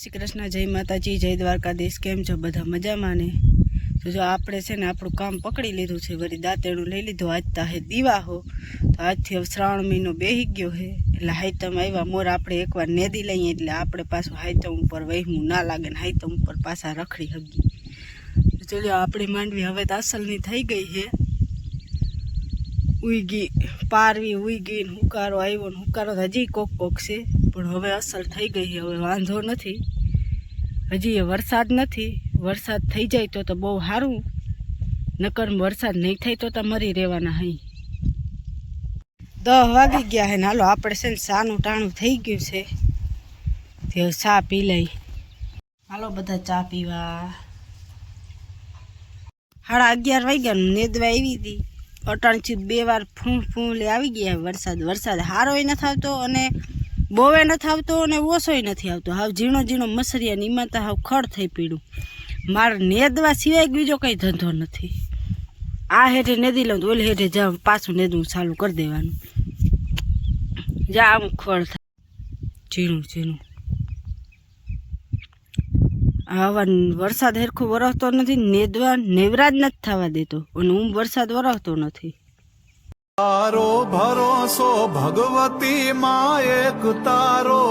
શ્રી કૃષ્ણ, જય માતાજી, જય દ્વારકાધીશ। કેમ છો બધા? મજામાં ને? તો જો આપણે છે ને આપણું કામ પકડી લીધું છે, વળી દાંતેડું લઈ લીધું। આજ તો હે દિવાહો, તો આજથી હવે શ્રાવણ મહિનો બેહી ગયો છે, એટલે હાઈતમ આવ્યા મોર આપણે એકવાર નેદી લઈએ એટલે આપણે પાછું હાઈતમ ઉપર વહેમું ના લાગે ને હાઈતમ ઉપર પાછા રખડી હગી। તો ચલો આપણી માંડવી હવે તો અસલની થઈ ગઈ છે, ઉઈગી પારવી ઉઈગી ને હુકારો આવ્યો ને હુકારો તો હજી કોક કોક છે, પણ હવે અસલ થઈ ગઈ છે, હવે વાંધો નથી। હજી વરસાદ નથી, વરસાદ થઈ જાય તો બહુ સારું, નકર વરસાદ નહીં થાય તો મરી રહેવાના હઈ। 10 વાગી ગયા હે ને હાલો આપણે છે ને ચાનું ટાણું થઈ ગયું છે, તે ચા પી લઈ। હાલો બધા ચા પીવા। 11:30 વાગ્યા નેદવા આવી હતી, અટાણથી 2 વાર ફૂંલે આવી ગયા। વરસાદ સારોય નથી આવતો અને બોવે નથી આવતો અને ઓછોય નથી આવતો, હાવ ઝીણો ઝીણો મસરિયા નીમાતા હાવ ખડ થઈ પીડું। મારે નેદવા સિવાય બીજો કંઈ ધંધો નથી। આ હેઠે નેદી લઉં તો ઓલી હેઠે જા પાછું નેદવું ચાલુ કરી દેવાનું, જા આમ ખડ થાય ઝીણું ઝીણું। આવા વરસાદ હેરખું વરસતો નથી, નેદવા નેવરા જ નથી થવા દેતો, અને વરસાદ વરસતો નથી। તારો ભરોસો ભગવતી માં એક તારો